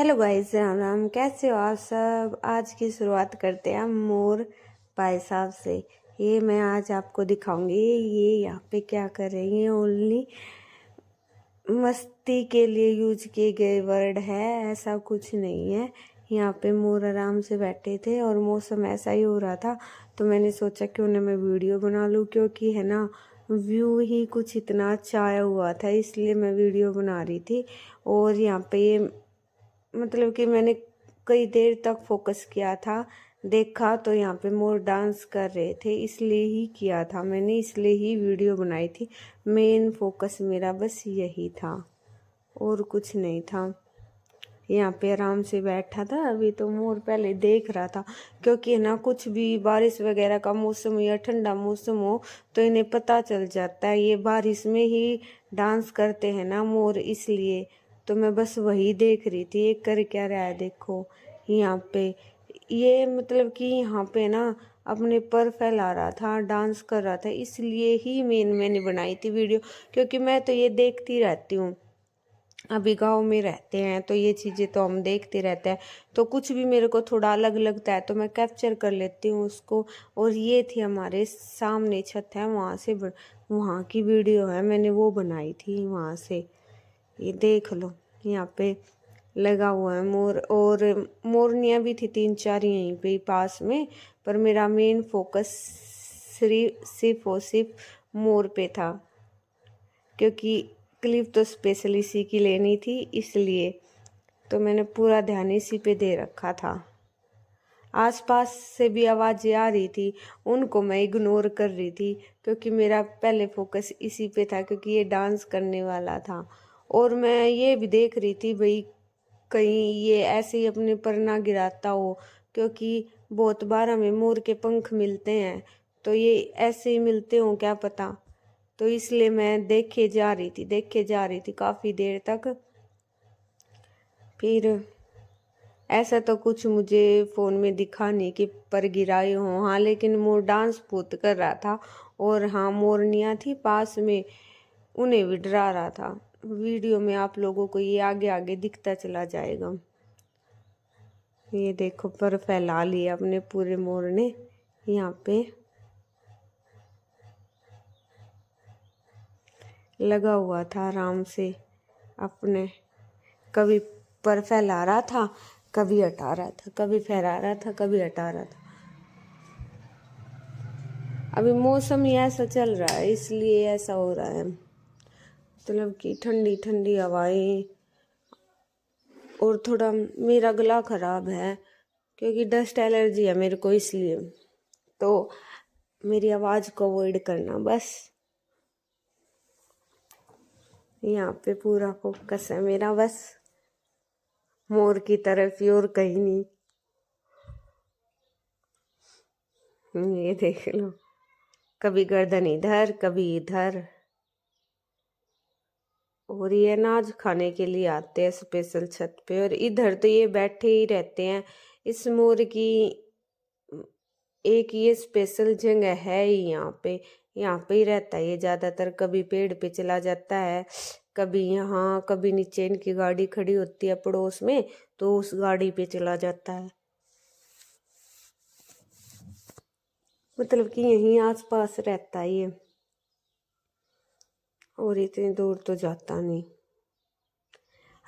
Hello guys, Ram Ram. कैसे हो आप सब। आज की शुरुआत करते हैं हम मोर भाई साहब से। ये मैं आज आपको दिखाऊंगी ये यहाँ पे क्या कर रहे हैं। ये ओनली मस्ती के लिए यूज किए गए वर्ड है, ऐसा कुछ नहीं है। यहाँ पे मोर आराम से बैठे थे और मौसम ऐसा ही हो रहा था, तो मैंने सोचा क्यों ना मैं वीडियो बना लूँ, क्योंकि है ना व्यू ही कुछ इतना अच्छा आया हुआ था, इसलिए मैं वीडियो बना रही थी। और यहाँ पे ये मतलब कि मैंने कई देर तक फोकस किया था, देखा तो यहाँ पे मोर डांस कर रहे थे, इसलिए ही किया था मैंने, इसलिए ही वीडियो बनाई थी। मेन फोकस मेरा बस यही था और कुछ नहीं था। यहाँ पे आराम से बैठा था। अभी तो मोर पहले देख रहा था, क्योंकि ना कुछ भी बारिश वगैरह का मौसम या ठंडा मौसम हो तो इन्हें पता चल जाता है, ये बारिश में ही डांस करते हैं ना मोर, इसलिए तो मैं बस वही देख रही थी ये कर क्या रहा है। देखो यहाँ पे ये मतलब कि यहाँ पे ना अपने पर फैला रहा था, डांस कर रहा था, इसलिए ही मैंने बनाई थी वीडियो। क्योंकि मैं तो ये देखती रहती हूँ, अभी गांव में रहते हैं तो ये चीज़ें तो हम देखते रहते हैं, तो कुछ भी मेरे को थोड़ा अलग लगता है तो मैं कैप्चर कर लेती हूँ उसको। और ये थी हमारे सामने छत है, वहाँ से वहाँ की वीडियो है, मैंने वो बनाई थी वहाँ से। ये देख लो यहाँ पे लगा हुआ है मोर, और मोरनियाँ भी थी 3-4 यहीं पे पास में, पर मेरा मेन फोकस सिर्फ और सिर्फ मोर पे था, क्योंकि क्लिप तो स्पेशल इसी की लेनी थी, इसलिए तो मैंने पूरा ध्यान इसी पे दे रखा था। आसपास से भी आवाज़ें आ रही थी, उनको मैं इग्नोर कर रही थी, क्योंकि मेरा पहले फोकस इसी पे था, क्योंकि ये डांस करने वाला था। और मैं ये भी देख रही थी भाई कहीं ये ऐसे ही अपने पर ना गिराता हो, क्योंकि बहुत बार हमें मोर के पंख मिलते हैं, तो ये ऐसे ही मिलते हों क्या पता। तो इसलिए मैं देखे जा रही थी काफ़ी देर तक। फिर ऐसा तो कुछ मुझे फ़ोन में दिखा नहीं कि पर गिराए हों, हाँ, लेकिन मोर डांस बहुत कर रहा था। और हाँ, मोरनियाँ थी पास में, उन्हें भी डरा रहा था। वीडियो में आप लोगों को ये आगे आगे दिखता चला जाएगा। ये देखो पर फैला लिया अपने पूरे मोर ने। यहाँ पे लगा हुआ था आराम से अपने, कभी पर फैला रहा था, कभी हटा रहा था, कभी फहरा रहा था, कभी हटा रहा था। अभी मौसम ही ऐसा चल रहा है, इसलिए ऐसा हो रहा है, मतलब कि ठंडी ठंडी हवाएं। और थोड़ा मेरा गला खराब है, क्योंकि डस्ट एलर्जी है मेरे को, इसलिए तो मेरी आवाज़ को अवॉइड करना बस। यहाँ पे पूरा फोकस है मेरा बस मोर की तरफ ही, और कहीं नहीं। ये देख लो, कभी गर्दन इधर कभी इधर। और ये अनाज खाने के लिए आते हैं स्पेशल छत पे, और इधर तो ये बैठे ही रहते हैं। इस मोर की एक ये स्पेशल जगह है ही यहाँ पे ही रहता है ये ज्यादातर। कभी पेड़ पे चला जाता है, कभी यहाँ, कभी नीचे इनकी गाड़ी खड़ी होती है पड़ोस में, तो उस गाड़ी पे चला जाता है। मतलब कि यहीं आसपास रहता है ये, और इतनी दूर तो जाता नहीं।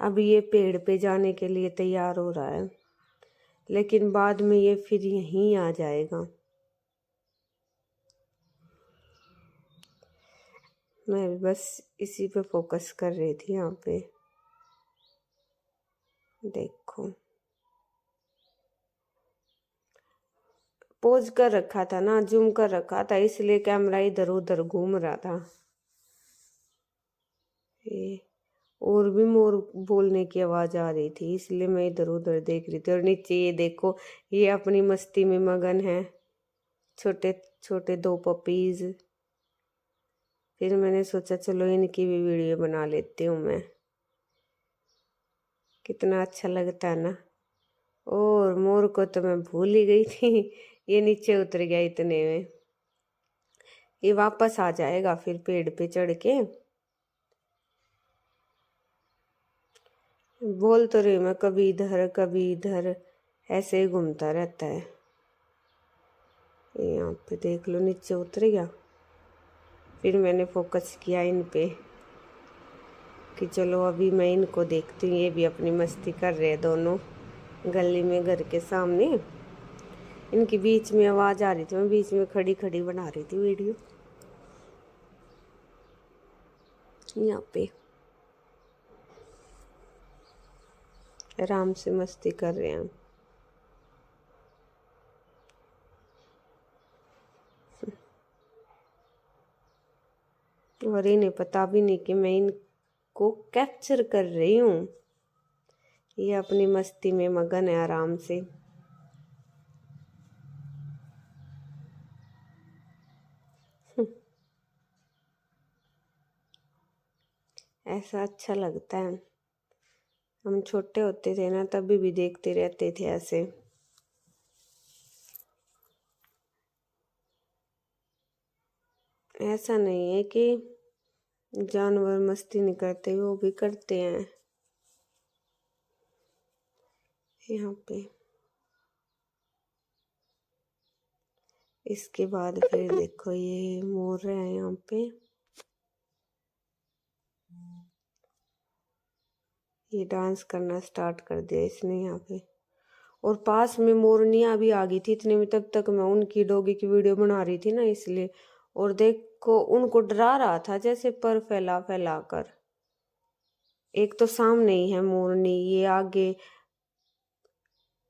अभी ये पेड़ पे जाने के लिए तैयार हो रहा है, लेकिन बाद में ये फिर यहीं आ जाएगा। मैं बस इसी पे फोकस कर रही थी। यहाँ पे देखो पोज कर रखा था ना, जूम कर रखा था, इसलिए कैमरा इधर उधर घूम रहा था। ये और भी मोर बोलने की आवाज आ रही थी, इसलिए मैं इधर उधर देख रही थी। और नीचे ये देखो, ये अपनी मस्ती में मगन है, छोटे छोटे 2 पपीज। फिर मैंने सोचा चलो इनकी भी वीडियो बना लेती हूँ मैं, कितना अच्छा लगता है ना। और मोर को तो मैं भूल ही गई थी, ये नीचे उतर गया इतने में। ये वापस आ जाएगा फिर पेड़ पे चढ़ के। बोल तो रही मैं, कभी इधर ऐसे ही घूमता रहता है। यहाँ पे देख लो नीचे उतर गया। फिर मैंने फोकस किया इन पे कि चलो अभी मैं इनको देखती हूँ, ये भी अपनी मस्ती कर रहे हैं दोनों गली में घर के सामने। इनकी बीच में आवाज़ आ रही थी, मैं बीच में खड़ी खड़ी बना रही थी वीडियो। यहाँ पे आराम से मस्ती कर रहे हैं। और इन्हें पता भी नहीं कि मैं इनको कैप्चर कर रही हूँ। ये अपनी मस्ती में मगन है आराम से। ऐसा अच्छा लगता है। हम छोटे होते थे ना, तभी भी देखते रहते थे ऐसे। ऐसा नहीं है कि जानवर मस्ती नहीं करते, वो भी करते हैं। यहाँ पे इसके बाद फिर देखो ये मोर है यहाँ पे। ये डांस करना स्टार्ट कर दिया इसने यहाँ पे। और पास में मोरनियाँ भी आ गई थी इतने में, तब तक मैं उनकी डॉगी की वीडियो बना रही थी ना, इसलिए। और देखो उनको डरा रहा था जैसे पर फैला फैला कर। एक तो सामने ही है मोरनी, ये आगे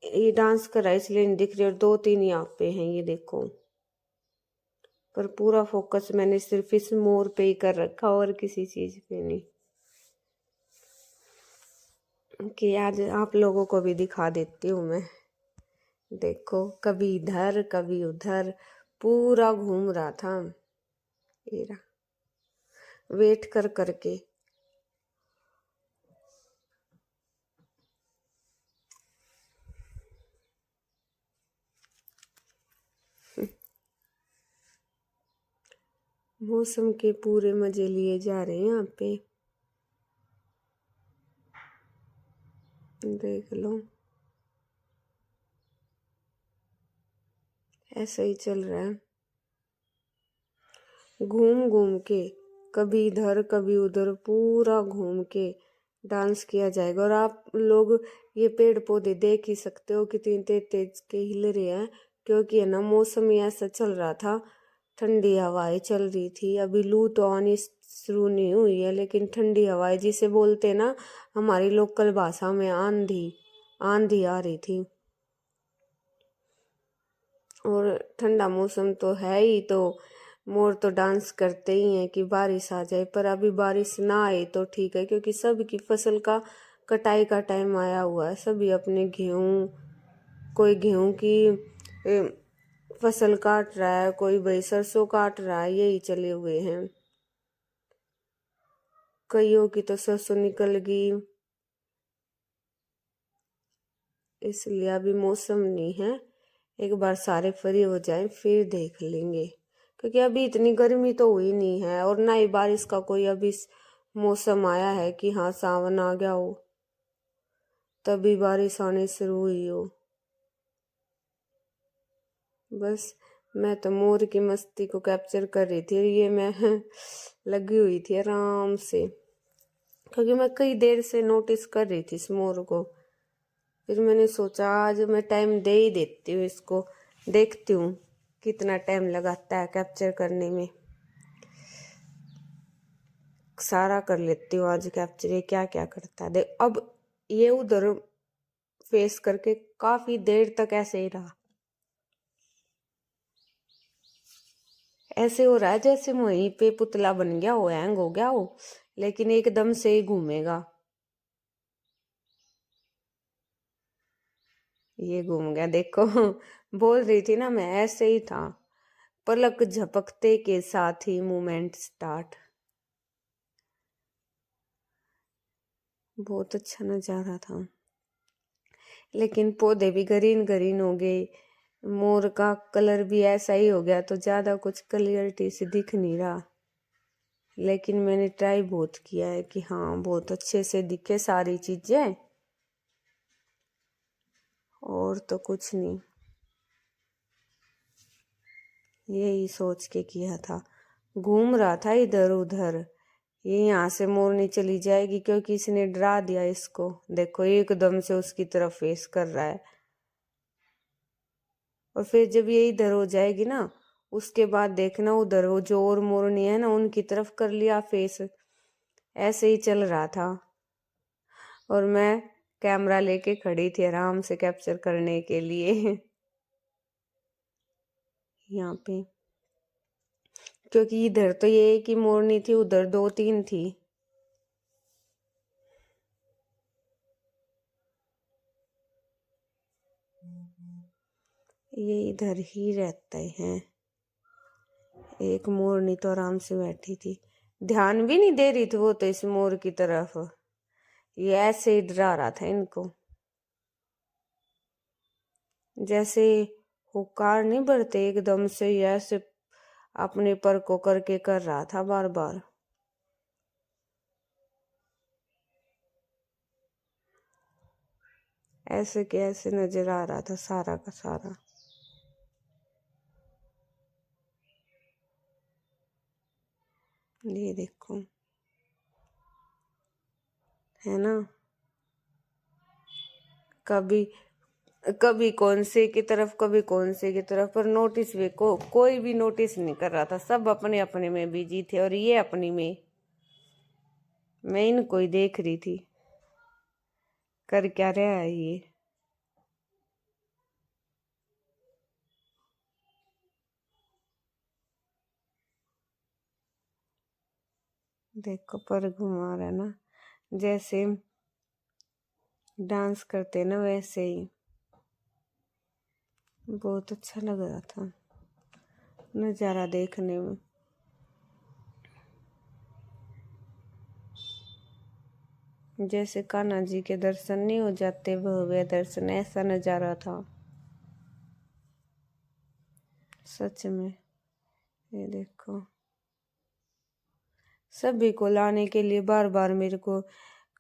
ये डांस कर रहा है इसलिए नहीं दिख रही, और दो तीन यहाँ पे हैं ये देखो। पर पूरा फोकस मैंने सिर्फ इस मोर पे ही कर रखा और किसी चीज पे नहीं। कि आज आप लोगों को भी दिखा देती हूँ मैं। देखो कभी इधर कभी उधर पूरा घूम रहा था ये रहा, वेट कर करके। मौसम के पूरे मजे लिए जा रहे हैं यहाँ पे। देख लो ऐसा ही चल रहा है, घूम घूम के कभी इधर कभी उधर पूरा घूम के डांस किया जाएगा। और आप लोग ये पेड़ पौधे देख ही सकते हो कितनी तेज तेज के हिल रहे हैं, क्योंकि है ना मौसम ही ऐसा चल रहा था। ठंडी हवाएं चल रही थी। अभी लू तो आनी शुरू नहीं हुई है, लेकिन ठंडी हवाएं जिसे बोलते ना हमारी लोकल भाषा में आंधी, आंधी आ रही थी। और ठंडा मौसम तो है ही, तो मोर तो डांस करते ही हैं कि बारिश आ जाए। पर अभी बारिश ना आए तो ठीक है, क्योंकि सबकी फसल का कटाई का टाइम आया हुआ है। सभी अपने गेहूँ, कोई गेहूँ की फसल काट रहा है, कोई भाई सरसों काट रहा है, यही चले हुए हैं। कईयों की तो सरसों निकल गई, इसलिए अभी मौसम नहीं है। एक बार सारे फ्री हो जाए फिर देख लेंगे, क्योंकि अभी इतनी गर्मी तो हुई नहीं है और ना ही बारिश का कोई अभी मौसम आया है कि हाँ सावन आ गया हो तभी बारिश आनी शुरू हुई हो। बस मैं तो मोर की मस्ती को कैप्चर कर रही थी, और ये मैं लगी हुई थी आराम से, क्योंकि मैं कई देर से नोटिस कर रही थी इस मोर को। फिर मैंने सोचा आज मैं टाइम दे ही देती हूँ इसको, देखती हूँ कितना टाइम लगाता है कैप्चर करने में। सारा कर लेती हूँ आज कैप्चर, ये क्या क्या करता है देख। अब ये उधर फेस करके काफी देर तक ऐसे ही रहा। ऐसे हो रहा है जैसे वहीं पे पुतला बन गया हो, हैंग हो गया हो, लेकिन एकदम से ही घूमेगा। ये घूम गया देखो। बोल रही थी ना मैं, ऐसे ही था। पलक झपकते के साथ ही मूवमेंट स्टार्ट। बहुत अच्छा नजारा था, लेकिन पौधे भी ग्रीन ग्रीन हो गए, मोर का कलर भी ऐसा ही हो गया, तो ज्यादा कुछ क्लियरिटी से दिख नहीं रहा। लेकिन मैंने ट्राई बहुत किया है कि हाँ बहुत अच्छे से दिखे सारी चीजें, और तो कुछ नहीं, यही सोच के किया था। घूम रहा था इधर उधर, ये यहाँ से मोरनी चली जाएगी क्योंकि इसने डरा दिया इसको। देखो एकदम से उसकी तरफ फेस कर रहा है, और फिर जब ये इधर हो जाएगी ना, उसके बाद देखना उधर वो जो और मोरनी है ना उनकी तरफ कर लिया फेस। ऐसे ही चल रहा था, और मैं कैमरा लेके खड़ी थी आराम से कैप्चर करने के लिए यहाँ पे, क्योंकि इधर तो ये एक ही मोरनी थी, उधर 2-3 थी। ये इधर ही रहते हैं। एक मोरनी तो आराम से बैठी थी, ध्यान भी नहीं दे रही थी वो तो इस मोर की तरफ, ये ऐसे ही डरा रहा था इनको, जैसे हुक्कार नहीं भरते एकदम से, ये ऐसे अपने पर को करके कर रहा था बार बार। ऐसे के ऐसे नजर आ रहा था सारा का सारा। ये देखो, है ना, कभी कभी कौन से की तरफ, कभी कौन से की तरफ, पर नोटिस भी कोई भी नोटिस नहीं कर रहा था, सब अपने अपने में बिजी थे, और ये अपनी में, मैं इनको ही देख रही थी कर क्या रहा है ये। देखो पर घुमा रहा है ना, जैसे डांस करते ना वैसे ही, बहुत अच्छा लग रहा था नज़ारा देखने में। जैसे कान्हा जी के दर्शन नहीं हो जाते भव्य दर्शन, ऐसा नज़ारा था सच में। ये देखो, सभी को लाने के लिए बार बार मेरे को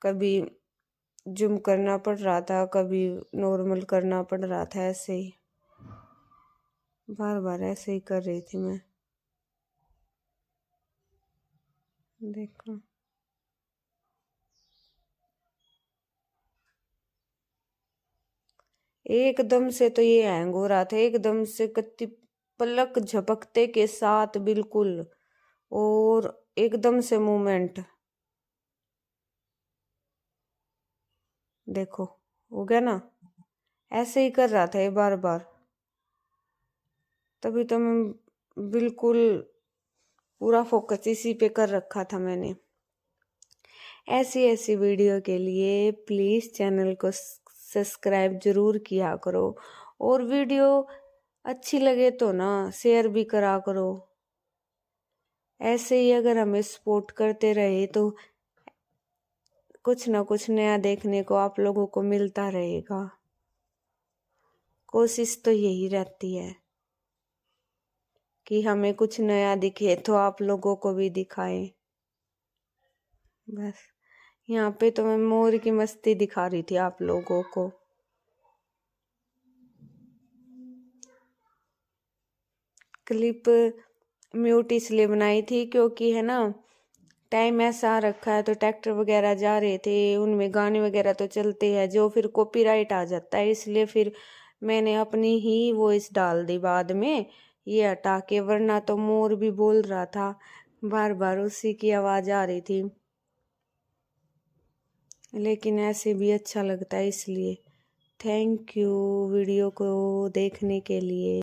कभी जूम करना पड़ रहा था, कभी नॉर्मल करना पड़ रहा था, ऐसे ही बार बार ऐसे ही कर रही थी मैं। देखो एकदम से तो ये हैंग हो रहा था, एकदम से कत्ती पलक झपकते के साथ बिल्कुल, और एकदम से मूवमेंट। देखो हो गया ना, ऐसे ही कर रहा था ये बार बार, तभी तो मैं बिल्कुल पूरा फोकस इसी पे कर रखा था मैंने। ऐसी ऐसी वीडियो के लिए प्लीज़ चैनल को सब्सक्राइब जरूर किया करो, और वीडियो अच्छी लगे तो ना शेयर भी करा करो। ऐसे ही अगर हमें सपोर्ट करते रहे तो कुछ ना कुछ नया देखने को आप लोगों को मिलता रहेगा। कोशिश तो यही रहती है कि हमें कुछ नया दिखे तो आप लोगों को भी दिखाएं। बस यहाँ पे तो मैं मोर की मस्ती दिखा रही थी आप लोगों को। क्लिप म्यूट इसलिए बनाई थी क्योंकि है ना टाइम ऐसा रखा है, तो ट्रैक्टर वगैरह जा रहे थे, उनमें गाने वगैरह तो चलते हैं जो फिर कॉपीराइट आ जाता है, इसलिए फिर मैंने अपनी ही वॉइस डाल दी बाद में ये हटा के, वरना तो मोर भी बोल रहा था बार बार, उसी की आवाज़ आ रही थी। लेकिन ऐसे भी अच्छा लगता है, इसलिए थैंक यू वीडियो को देखने के लिए।